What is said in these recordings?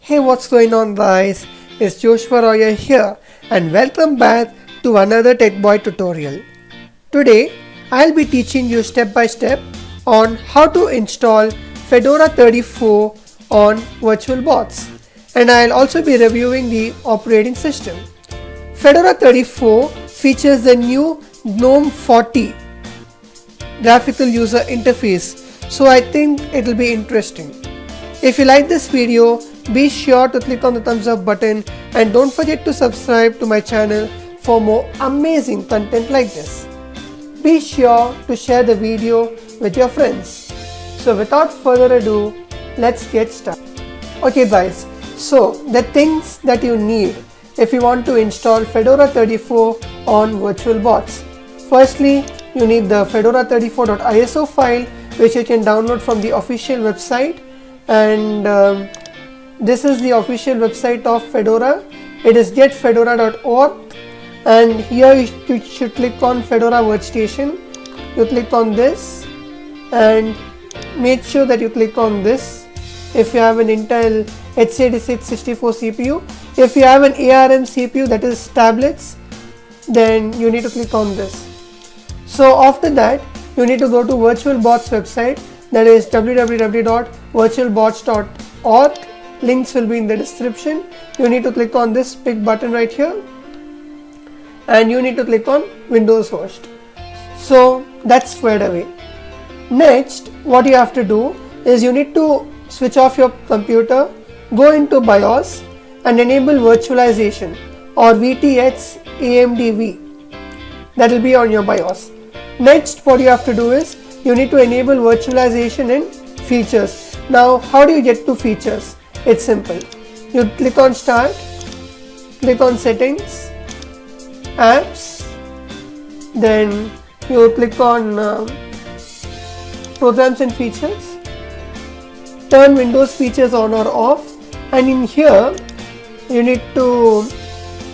Hey, what's going on, guys? It's Joshua Royer here, and welcome back to another Tech Boy tutorial. Today, I'll be teaching you step by step on how to install Fedora 34 on VirtualBox, and I'll also be reviewing the operating system. Fedora 34 features the new GNOME 40 graphical user interface, so I think it'll be interesting. If you like this video, be sure to click on the thumbs up button and don't forget to subscribe to my channel for more amazing content like this. Be sure to share the video with your friends. So without further ado, let's get started. Okay guys, so the things that you need if you want to install Fedora 34 on VirtualBox. Firstly, you need the fedora34.iso file, which you can download from the official website, and this is the official website of Fedora. It is getfedora.org, and here you should click on Fedora Workstation. You click on this and make sure that you click on this if you have an Intel x86 64 CPU. If you have an ARM CPU, that is tablets, then you need to click on this. So after that, you need to go to VirtualBox website, that is www.virtualbox.org. Links will be in the description. You need to click on this big button right here, and you need to click on Windows Host. So that's squared away. Next, what you have to do is you need to switch off your computer, go into BIOS and enable virtualization or VTX AMD-V. That will be on your BIOS. Next, what you have to do is you need to enable virtualization in features. Now, how do you get to features? It's simple. You click on Start, click on Settings, Apps, then you click on Programs and Features, turn Windows features on or off, and in here you need to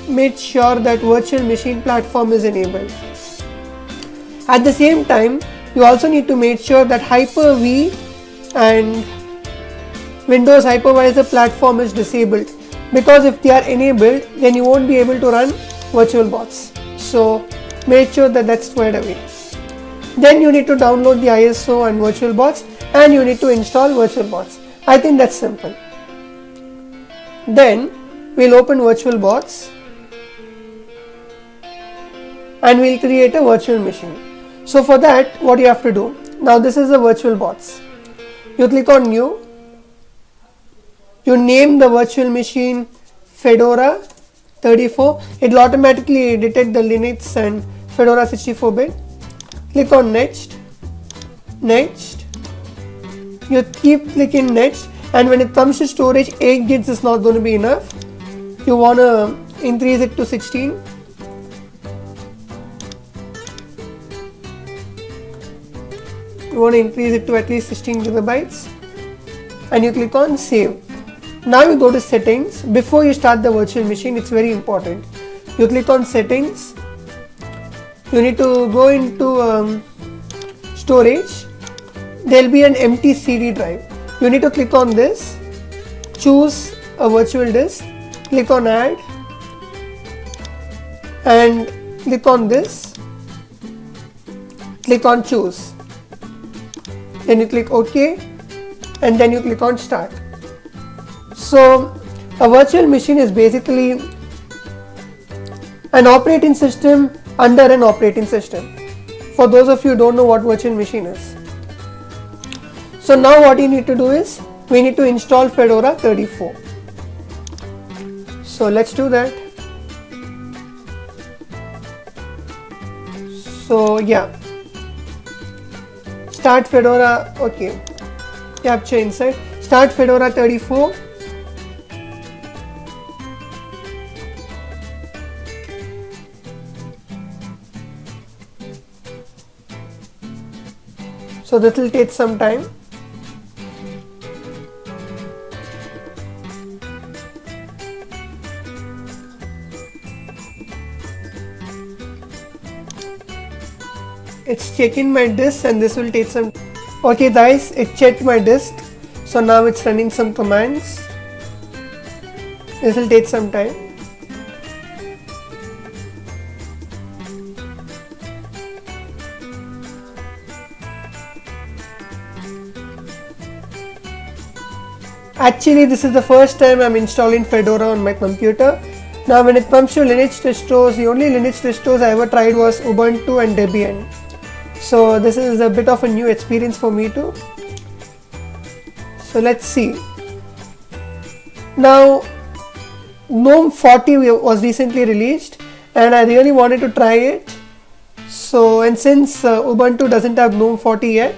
make sure that virtual machine platform is enabled. At the same time, you also need to make sure that Hyper-V and Windows Hypervisor platform is disabled, because if they are enabled, then you won't be able to run VirtualBox. So make sure that that's squared away. Then you need to download the ISO and VirtualBox, and you need to install VirtualBox. I think that's simple. Then we'll open VirtualBox and we'll create a virtual machine. So for that, what you have to do, now this is a VirtualBox. You click on New, you name the virtual machine Fedora 34. It will automatically detect the Linux and Fedora 64-bit. Click on Next, Next. You keep clicking Next, and when it comes to storage, 8 gigs is not going to be enough. You want to increase it to 16. You want to increase it to at least 16 gigabytes, and you click on Save. Now you go to Settings. Before you start the virtual machine, it's very important. You click on Settings. You need to go into Storage. There will be an empty CD drive. You need to click on this, choose a virtual disk, click on Add, and click on this, click on Choose. Then you click OK, and then you click on Start. So a virtual machine is basically an operating system under an operating system. For those of you who don't know what virtual machine is. So now what you need to do is we need to install Fedora 34. So let's do that. So yeah. Start Fedora, okay, capture inside, start Fedora 34. So this will take some time. It's checking my disk, and this will take some. Okay guys, it checked my disk, so now it's running some commands. This will take some time. Actually, this is the first time I'm installing Fedora on my computer. Now when it comes to Linux distros, the only Linux distros I ever tried was Ubuntu and Debian. So this is a bit of a new experience for me too. So let's see. Now GNOME 40 was recently released and I really wanted to try it. So, and since Ubuntu doesn't have GNOME 40 yet,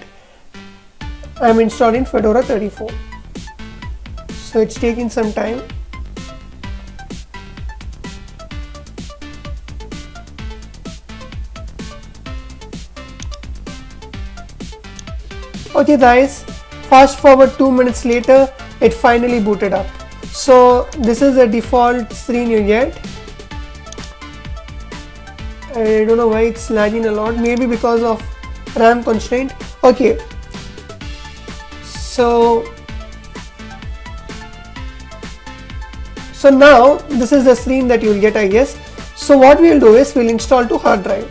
I'm installing Fedora 34. So it's taking some time. Okay guys, fast forward 2 minutes later, it finally booted up. So this is the default screen you get. I don't know why it's lagging a lot, maybe because of RAM constraint. Okay, so now this is the screen that you will get, I guess. So what we will do is we'll install to hard drive.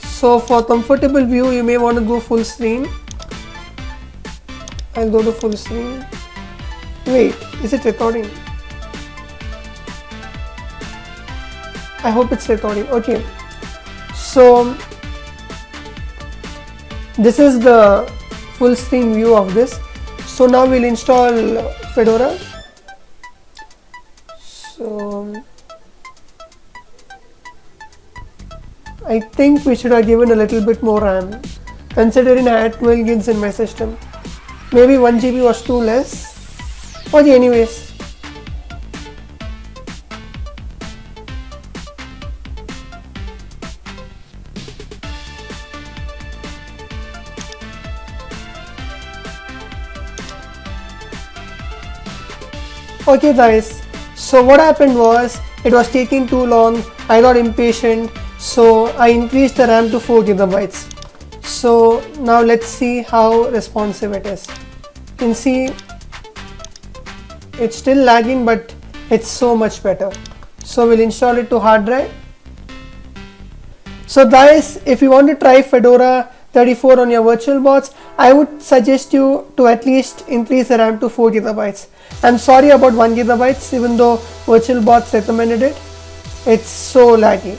So for comfortable view, you may want to go full screen. I'll go to full screen. Wait, is it recording? I hope it's recording. Okay, so this is the full screen view of this. So now we'll install Fedora. So I think we should have given a little bit more RAM, considering I had 12 gigs in my system. Maybe 1 GB was too less. Okay, anyways. Okay guys, so what happened was it was taking too long. I got impatient, so I increased the RAM to 4 gigabytes. So now let's see how responsive it is. You can see it's still lagging, but it's so much better. So we'll install it to hard drive. So guys, if you want to try Fedora 34 on your VirtualBox, I would suggest you to at least increase the RAM to 4 gigabytes. I'm sorry about 1 gigabytes, even though VirtualBox recommended it. It's so laggy.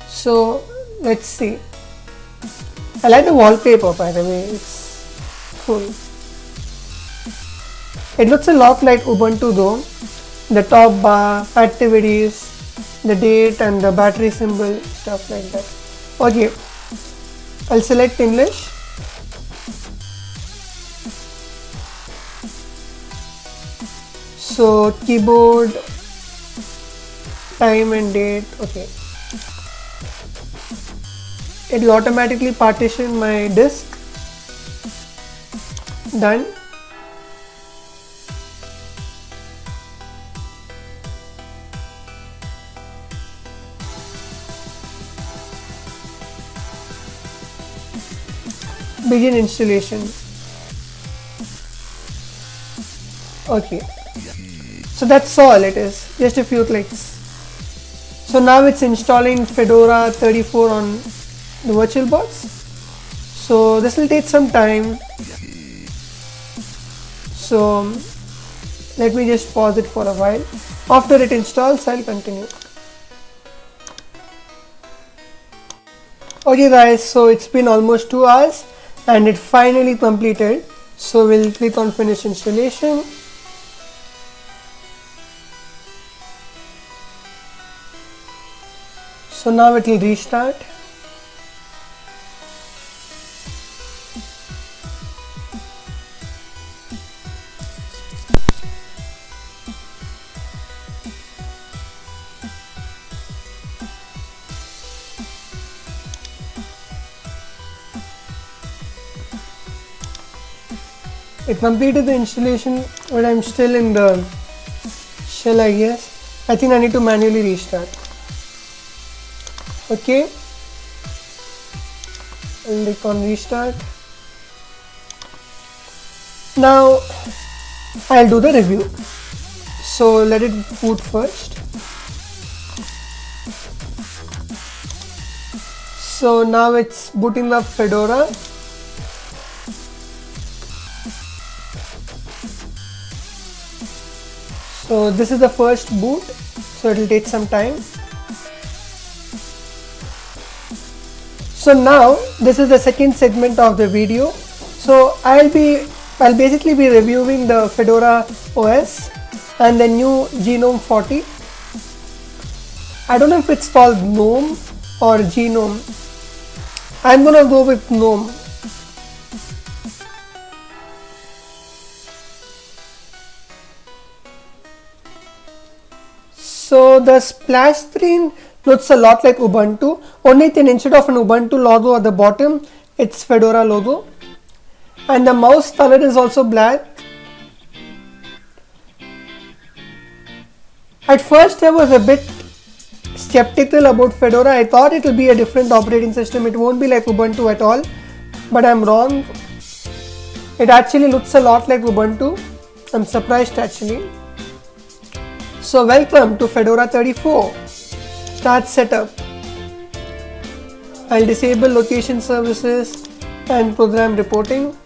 So let's see. I like the wallpaper, by the way. It's cool. It looks a lot like Ubuntu though. The top bar, activities, the date and the battery symbol, stuff like that. Okay, I'll select English. So keyboard, time and date. Okay, it will automatically partition my disk. Done. Begin installation. Okay, so that's all it is, just a few clicks. So now it's installing Fedora 34 on the VirtualBox. So this will take some time. So let me just pause it for a while. After it installs, I'll continue. Okay guys, so it's been almost 2 hours and it finally completed. So we'll click on finish installation. So now it will restart. It completed the installation, but I'm still in the shell, I guess. I think I need to manually restart. Okay, I'll click on restart. Now I'll do the review. So let it boot first. So now it's booting up Fedora. So this is the first boot, so it will take some time. So now this is the second segment of the video. So I'll basically be reviewing the Fedora OS and the new GNOME 40. I don't know if it's called GNOME or GNOME. I'm gonna go with GNOME. So the splash screen looks a lot like Ubuntu, only thing instead of an Ubuntu logo at the bottom, it's Fedora logo. And the mouse color is also black. At first I was a bit skeptical about Fedora. I thought it will be a different operating system. It won't be like Ubuntu at all, but I'm wrong. It actually looks a lot like Ubuntu. I'm surprised actually. So welcome to Fedora 34. Start setup. I'll disable location services and program reporting.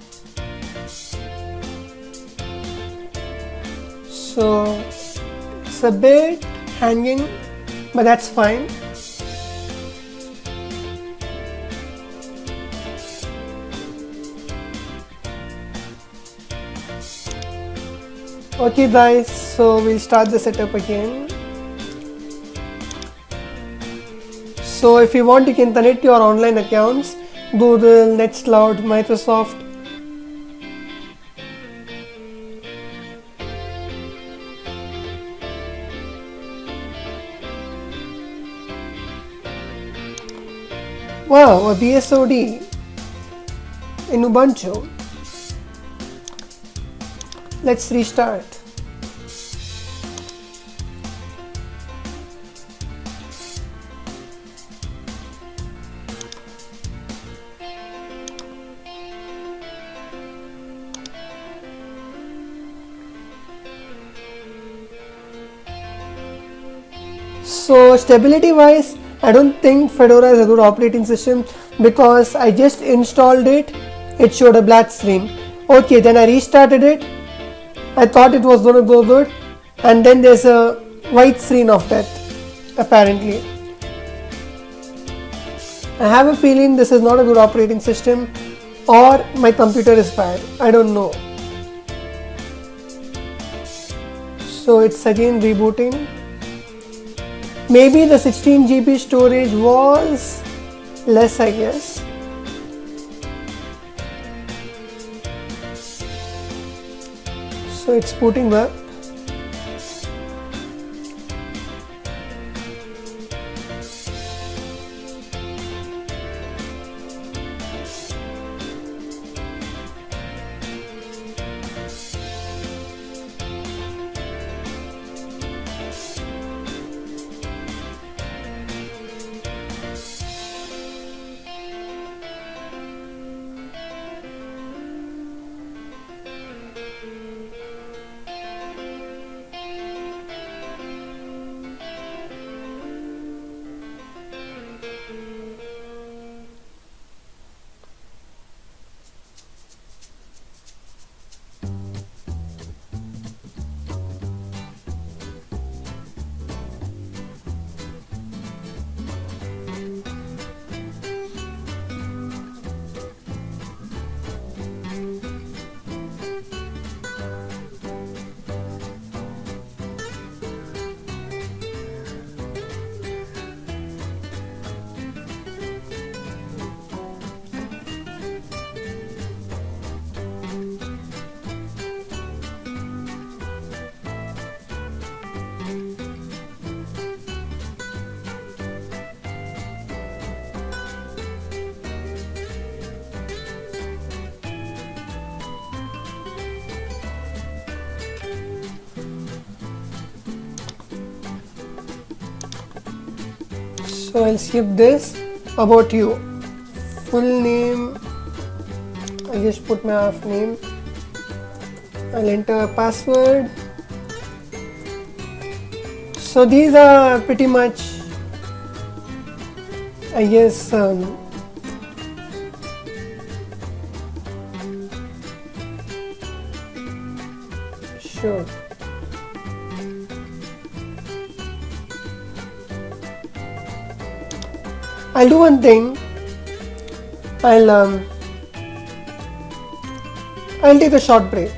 So it's a bit hanging, but that's fine. Okay guys, so we'll start the setup again. So if you want, you can connect your online accounts, Google, Nextcloud, Microsoft. Wow, a BSOD in Ubuntu. Let's restart. So stability wise, I don't think Fedora is a good operating system because I just installed it, it showed a black screen. Okay, then I restarted it. I thought it was going to go good, and then there's a white screen of death apparently. I have a feeling this is not a good operating system, or my computer is bad. I don't know. So it's again rebooting. Maybe the 16 GB storage was less, I guess. So it's booting up. So I'll skip this. About you. Full name. I just put my half name. I'll enter a password. So these are pretty much, I guess, sure. I'll do one thing. I'll take a short break.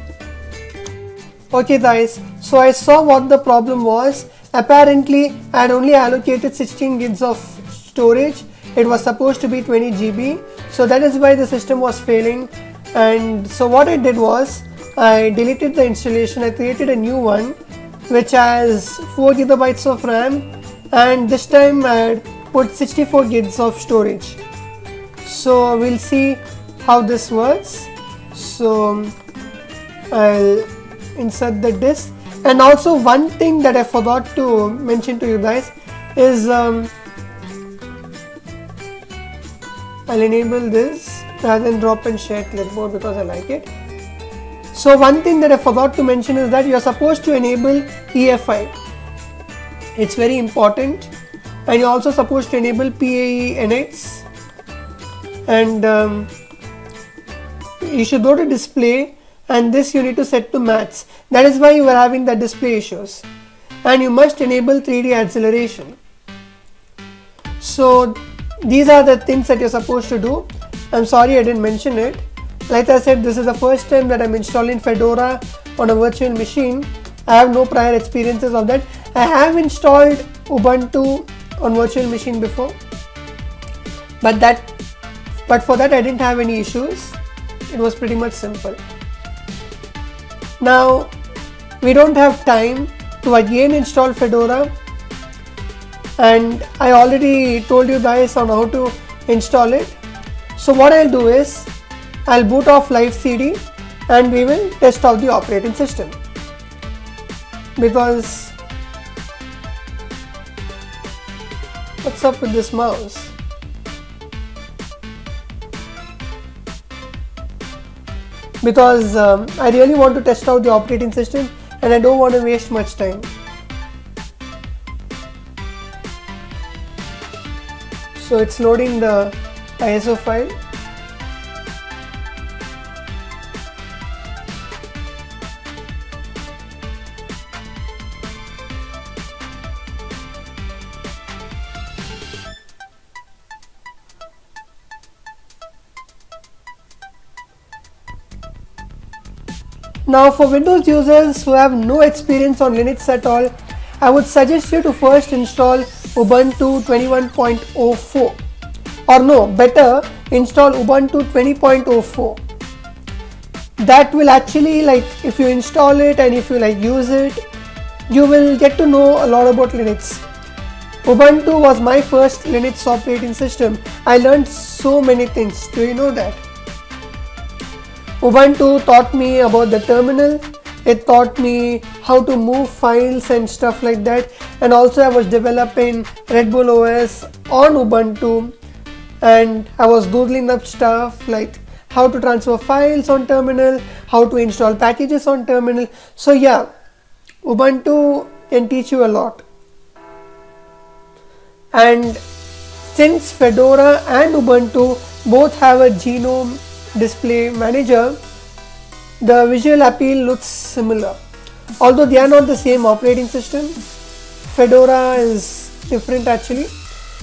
Okay guys, so I saw what the problem was. Apparently I had only allocated 16 gigs of storage. It was supposed to be 20 GB. So that is why the system was failing. And so what I did was, I deleted the installation. I created a new one which has 4 GB of RAM, and this time I had put 64 gigs of storage. So we'll see how this works. So I'll insert the disk. And also one thing that I forgot to mention to you guys is I'll enable this rather than drop and share clipboard because I like it. So one thing that I forgot to mention is that you are supposed to enable EFI. It's very important. And you're also supposed to enable PAE NX. And you should go to display, and this you need to set to max. That is why you are having the display issues. And you must enable 3D acceleration. So these are the things that you're supposed to do. I'm sorry I didn't mention it. Like I said, this is the first time that I'm installing Fedora on a virtual machine. I have no prior experiences of that. I have installed Ubuntu on virtual machine before, but for that I didn't have any issues. It was pretty much simple. Now we don't have time to again install Fedora, and I already told you guys on how to install it. So what I'll do is I'll boot off Live CD and we will test out the operating system, because what's up with this mouse? Because I really want to test out the operating system and I don't want to waste much time. So it's loading the ISO file. Now for Windows users who have no experience on Linux at all, I would suggest you to first install Ubuntu 21.04, or no, better, install Ubuntu 20.04. That will actually, like, if you install it and if you use it, you will get to know a lot about Linux. Ubuntu was my first Linux operating system. I learned so many things. Do you know that? Ubuntu taught me about the terminal. It taught me how to move files and stuff like that. And also I was developing Red Bull OS on Ubuntu, and I was doodling up stuff like how to transfer files on terminal, how to install packages on terminal. So yeah, Ubuntu can teach you a lot. And since Fedora and Ubuntu both have a GNOME display manager, the visual appeal looks similar. Although they are not the same operating system, Fedora is different actually.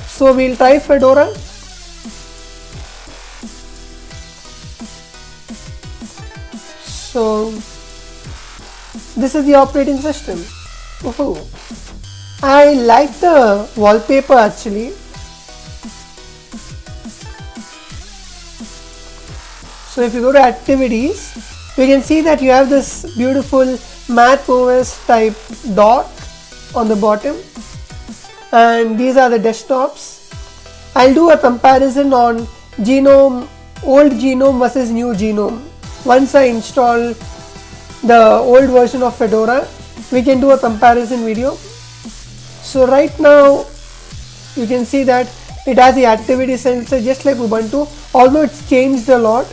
So we'll try Fedora. So this is the operating system. Woohoo. I like the wallpaper actually. So if you go to activities, you can see that you have this beautiful Mac OS type dot on the bottom, and these are the desktops. I'll do a comparison on GNOME, old GNOME versus new GNOME. Once I install the old version of Fedora, we can do a comparison video. So right now You can see that it has the activity sensor just like Ubuntu, although it's changed a lot.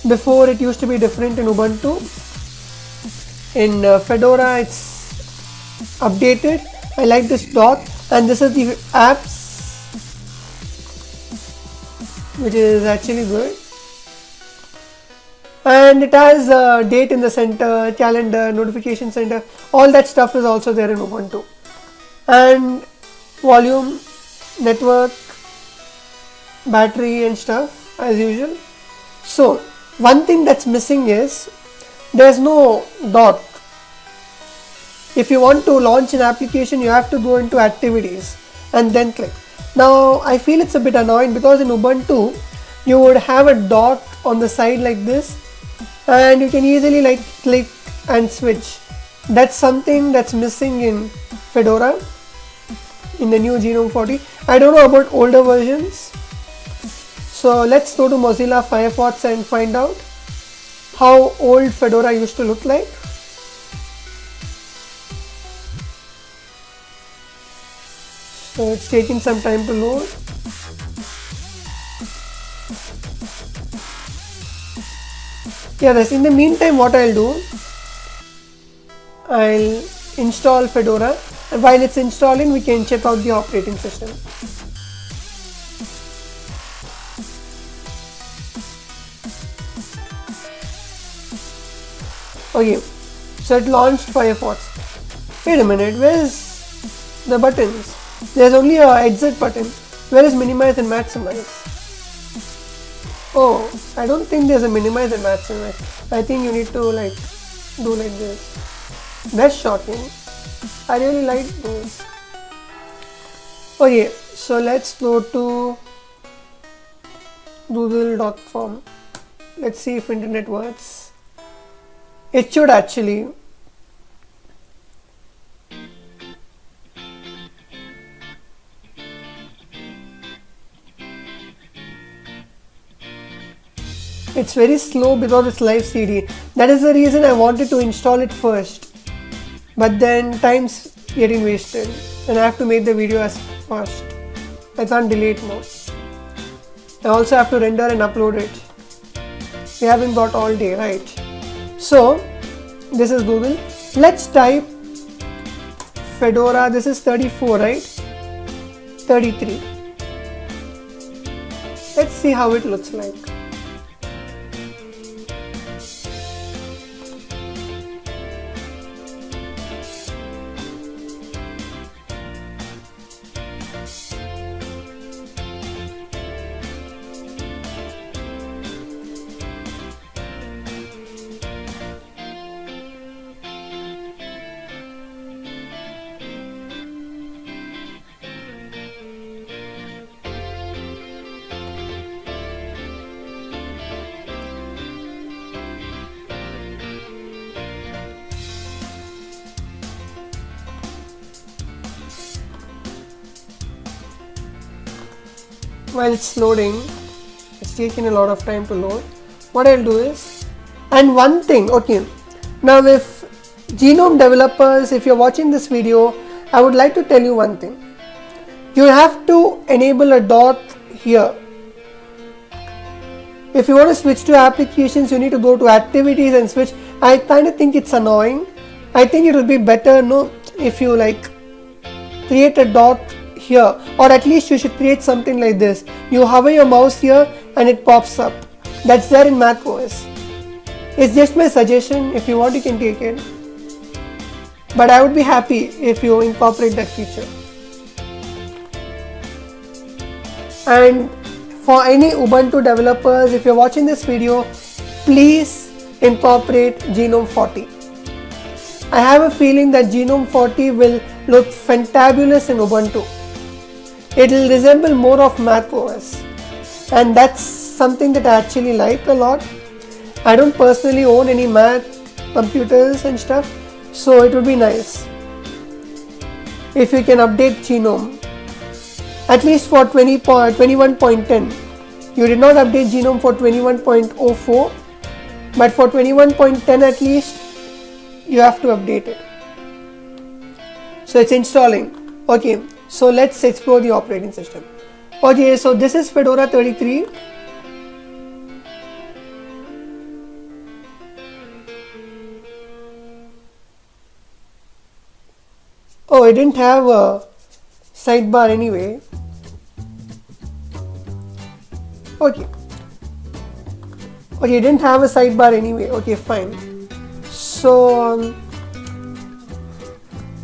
Before it used to be different in Ubuntu. In Fedora it's updated. I like this dot, and this is the apps, which is actually good. And it has date in the center, calendar, notification center, all that stuff is also there in Ubuntu. And volume, network, battery and stuff as usual. So one thing that's missing is there's no dot. If you want to launch an application, you have to go into activities and then click. Now I feel it's a bit annoying because in Ubuntu you would have a dot on the side like this, and you can easily like click and switch. That's something that's missing in Fedora in the new GNOME 40. I don't know about older versions. So let's go to Mozilla Firefox and find out how old Fedora used to look like. So it's taking some time to load. Yeah, that's in the meantime what I'll do, I'll install Fedora, and while it's installing we can check out the operating system. Okay, so it launched Firefox. Wait a minute, where's the buttons? There's only a exit button. Where is minimize and maximize? Oh, I don't think there's a minimize and maximize. I think you need to like do like this. That's shocking. I really like those. Okay, so let's go to google.com. Let's see if internet works. It should actually. It's very slow because it's live CD. That is the reason I wanted to install it first. But then time's getting wasted and I have to make the video as fast. I can't delay it more. I also have to render and upload it. We haven't got all day, right? So this is Google. Let's type Fedora. This is 34, right? 33. Let's see how it looks like. While it's loading, it's taking a lot of time to load. What I'll do is, and one thing, okay, now if GNOME developers, if you're watching this video, I would like to tell you one thing. You have to enable a dot here. If you want to switch to applications, you need to go to activities and switch. I kind of think it's annoying. I think it would be better, no, if you like create a dot here, or at least you should create something like this. You hover your mouse here and it pops up. That's there in Mac OS. It's just my suggestion. If you want, you can take it. But I would be happy if you incorporate that feature. And for any Ubuntu developers, if you're watching this video, please incorporate GNOME 40. I have a feeling that GNOME 40 will look fantabulous in Ubuntu. It will resemble more of Mac OS, and that's something that I actually like a lot. I don't personally own any Mac computers and stuff, so it would be nice if you can update GNOME at least for 21.10. You did not update GNOME for 21.04, but for 21.10 at least you have to update it. So it's installing. Okay, So let's explore the operating system. Okay, so this is Fedora 33. Oh, it didn't have a sidebar anyway. Okay. Okay, it didn't have a sidebar anyway. Okay, fine. So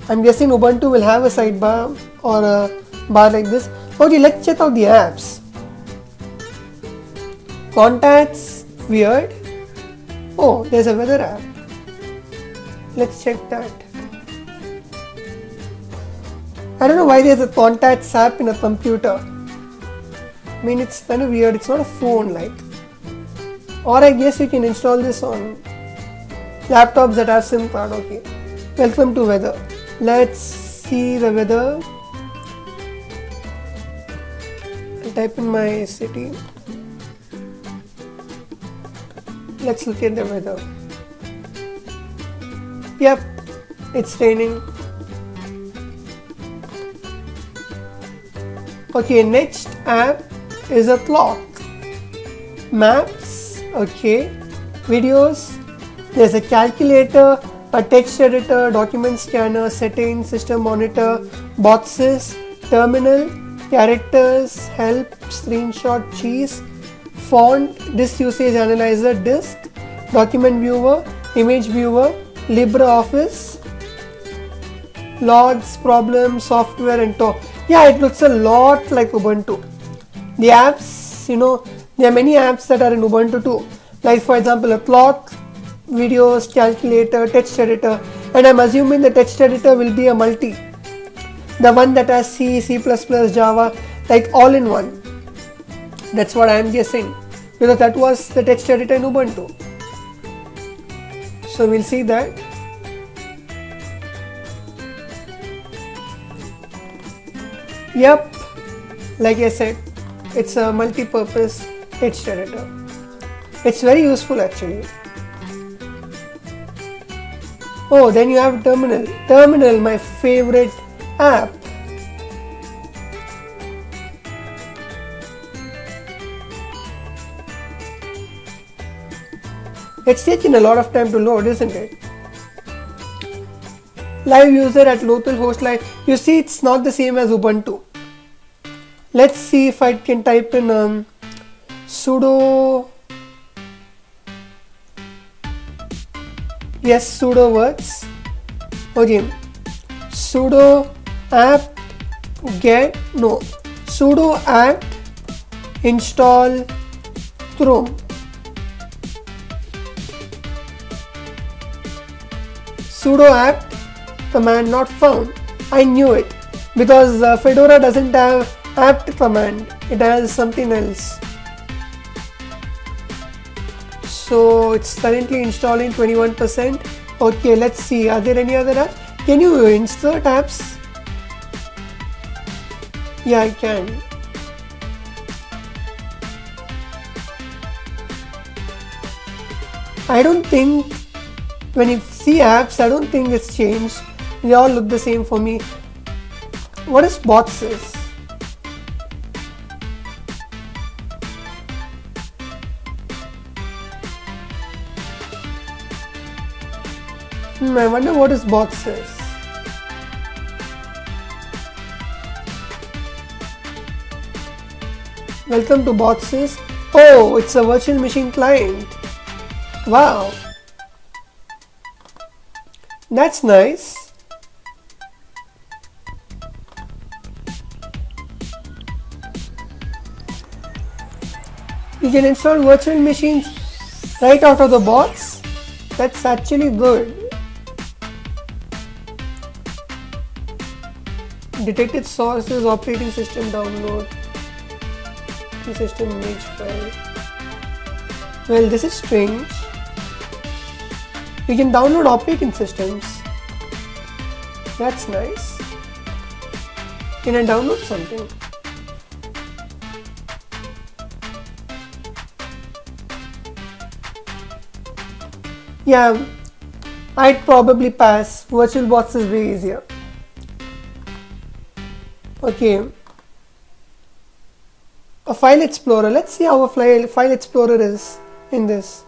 I'm guessing Ubuntu will have a sidebar or a bar like this. Okay, let's check out the apps. Contacts, weird. Oh, there's a weather app. Let's check that. I don't know why there's a contacts app in a computer. I mean, it's kind of weird. It's not a phone like. Or I guess you can install this on laptops that have SIM card. Okay. Welcome to weather. Let's see the weather. I'll type in my city. Let's look at the weather. Yep, it's raining. Okay, next app is a clock. Maps, okay. Videos, there's a calculator, a text editor, document scanner, settings, system monitor, boxes, terminal, characters, help, screenshot, cheese, font, disk usage analyzer, disk, document viewer, image viewer, LibreOffice, logs, problems, software and talk. Yeah, it looks a lot like Ubuntu. The apps, there are many apps that are in Ubuntu too. Like for example, a clock, videos, calculator, text editor, and I'm assuming the text editor will be a multi. The one that has C, C++, Java, like all in one. That's what I'm guessing. Because that was the text editor in Ubuntu. So we'll see that. Yep, like I said, it's a multi-purpose text editor. It's very useful actually. Oh, then you have Terminal. Terminal, my favorite app. It's taking a lot of time to load, isn't it? Live user at localhost live. You see, it's not the same as Ubuntu. Let's see if I can type in sudo. Yes, sudo works. Okay. Sudo apt get no. Sudo apt install Chrome. Sudo apt command not found. I knew it because Fedora doesn't have apt command, it has something else. So it's currently installing 21%. Okay, let's see, are there any other apps? Can you insert apps? Yeah, I can. I don't think when you see apps, I don't think it's changed. They all look the same for me. What is boxes? I wonder what is boxes. Welcome to boxes. Oh, it's a virtual machine client. Wow. That's nice. You can install virtual machines right out of the box. That's actually good. Detected sources, operating system download, system image file. Well, this is strange. You can download operating systems. That's nice. Can I download something? Yeah, I'd probably pass. VirtualBox is way easier. Okay, a file explorer. Let's see how a file explorer is in this.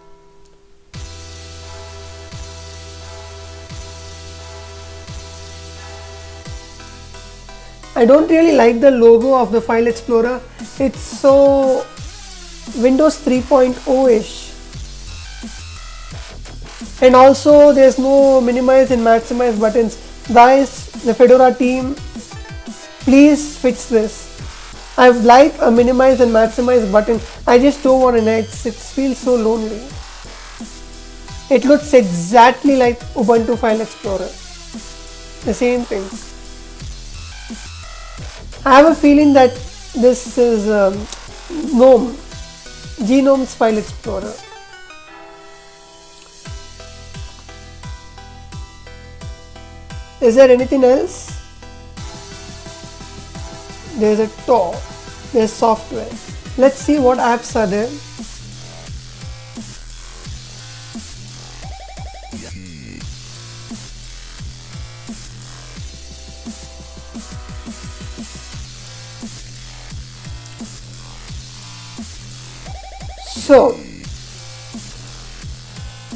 I don't really like the logo of the file explorer. It's so Windows 3.0-ish. And also there's no minimize and maximize buttons. Guys, the Fedora team, please fix this. I would like a minimize and maximize button. I just don't want an X. It feels so lonely. It looks exactly like Ubuntu File Explorer. The same thing. I have a feeling that this is GNOME, GNOME's File Explorer. Is there anything else? There's a TOR, there's software. Let's see what apps are there. So,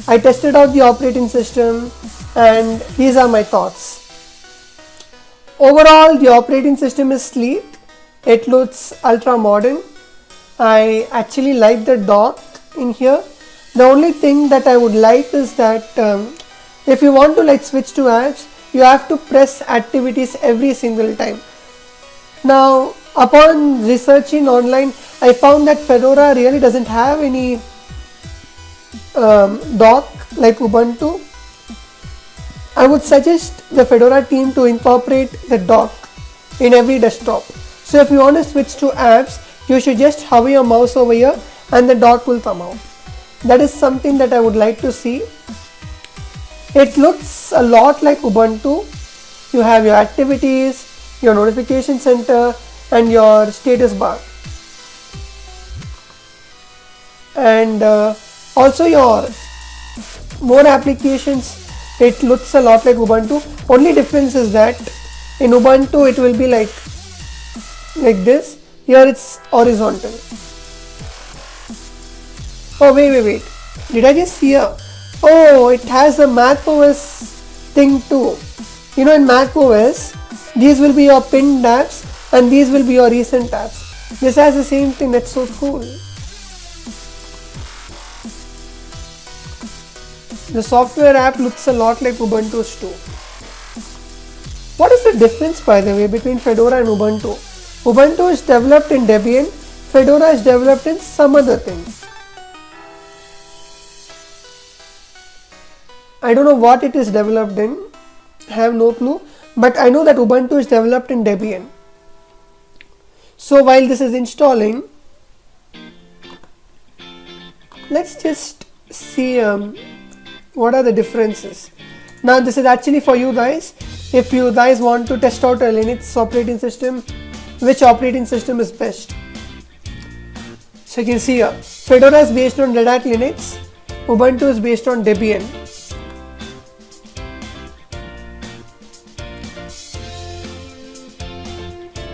I tested out the operating system and these are my thoughts. Overall, the operating system is sleek. It looks ultra modern. I actually like the dock in here. The only thing that I would like is that if you want to switch to apps, you have to press activities every single time. Now, upon researching online, I found that Fedora really doesn't have any dock like Ubuntu. I would suggest the Fedora team to incorporate the dock in every desktop. So if you want to switch to apps, you should just hover your mouse over here and the dock will come out. That is something that I would like to see. It looks a lot like Ubuntu. You have your activities, your notification center and your status bar. And also your more applications, it looks a lot like Ubuntu. Only difference is that in Ubuntu it will be like this. Here it's horizontal. Oh wait. Did I just see a... Oh, it has a macOS thing too. You know, in macOS, these will be your pinned apps and these will be your recent apps. This has the same thing. That's so cool. The software app looks a lot like Ubuntu's too. What is the difference, by the way, between Fedora and Ubuntu? Ubuntu is developed in Debian, Fedora is developed in some other things. I don't know what it is developed in, I have no clue, but I know that Ubuntu is developed in Debian. So while this is installing, let's just see what are the differences. Now this is actually for you guys. If you guys want to test out a Linux operating system, which operating system is best? So you can see here, Fedora is based on Red Hat Linux, Ubuntu is based on Debian.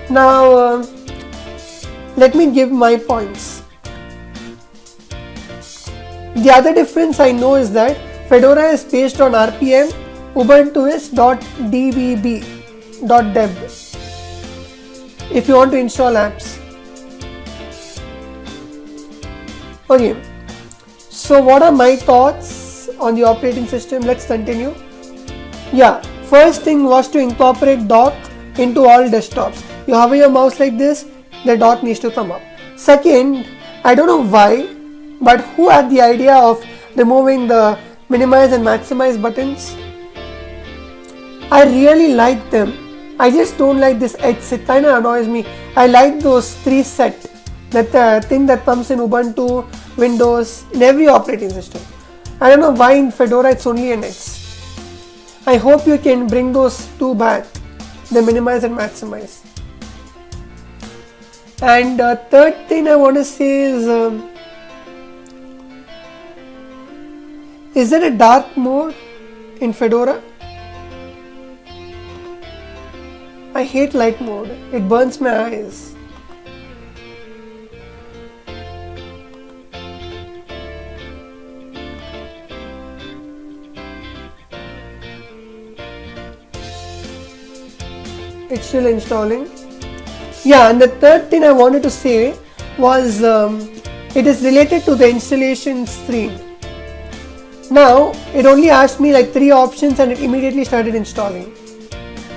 Now let me give my points. The other difference I know is that Fedora is based on RPM, Ubuntu is .dbb, .deb. If you want to install apps. Okay, so what are my thoughts on the operating system? Let's continue. Yeah, first thing was to incorporate dock into all desktops. You hover your mouse like this, the dock needs to come up. Second, I don't know why, but who had the idea of removing the minimize and maximize buttons? I really like them. I just don't like this X. It kind of annoys me. I like those three set. That thing that comes in Ubuntu, Windows, in every operating system. I don't know why in Fedora it's only an X. I hope you can bring those two back, the minimize and maximize. And third thing I want to say is there a dark mode in Fedora? I hate light mode. It burns my eyes. It's still installing. Yeah, and the third thing I wanted to say was it is related to the installation screen. Now it only asked me like 3 options and it immediately started installing.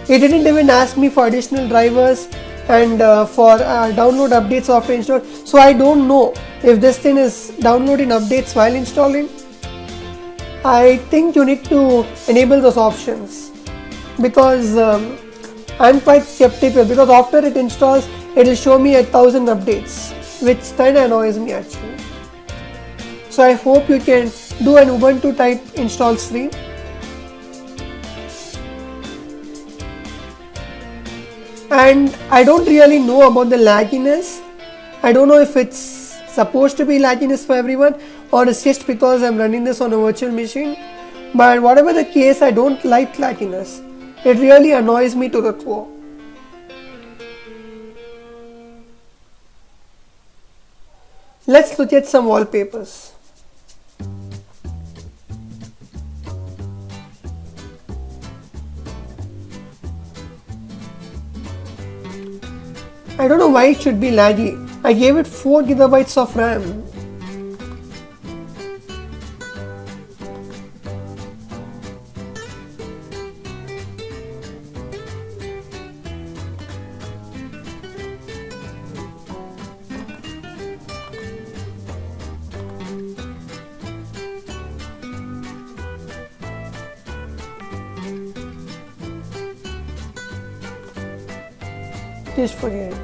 It didn't even ask me for additional drivers and for download updates after install. So I don't know if this thing is downloading updates while installing. I think you need to enable those options because I'm quite skeptical, because after it installs it will show me 1,000 updates, which kind of annoys me actually. So I hope you can do an Ubuntu type install screen. And I don't really know about the lagginess. I don't know if it's supposed to be lagginess for everyone or it's just because I'm running this on a virtual machine. But whatever the case, I don't like lagginess. It really annoys me to the core. Let's look at some wallpapers. I don't know why it should be laggy. I gave it 4 GB of RAM. Just forget it.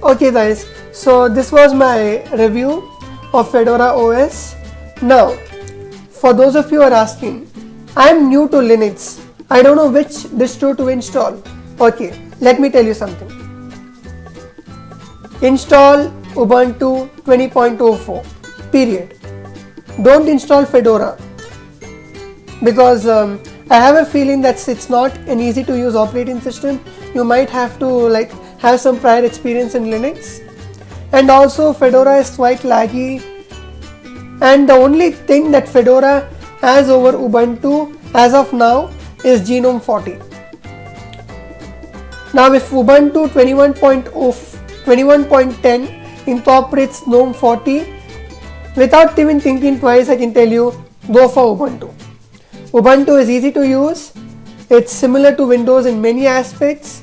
Okay guys, so this was my review of Fedora OS. Now, for those of you who are asking, I am new to Linux. I don't know which distro to install. Okay, let me tell you something. Install Ubuntu 20.04, period. Don't install Fedora because I have a feeling that it's not an easy to use operating system. You might have to have some prior experience in Linux, and also Fedora is quite laggy, and the only thing that Fedora has over Ubuntu as of now is GNOME 40. Now if Ubuntu 21.10 incorporates GNOME 40, without even thinking twice I can tell you, go for Ubuntu. Ubuntu is easy to use, it's similar to Windows in many aspects,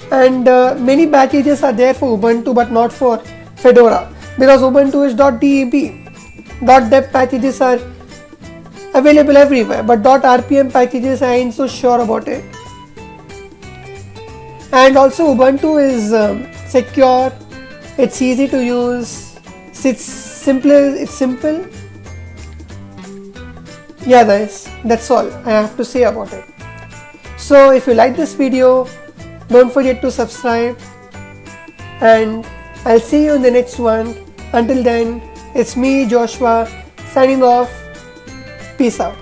and many packages are there for Ubuntu but not for Fedora because Ubuntu is .deb. .deb packages are available everywhere, but .rpm packages I ain't so sure about it. And also Ubuntu is secure, it's easy to use, it's simple. Yeah guys, that's all I have to say about it. So if you like this video, don't forget to subscribe, and I'll see you in the next one. Until then, it's me, Joshua, signing off. Peace out.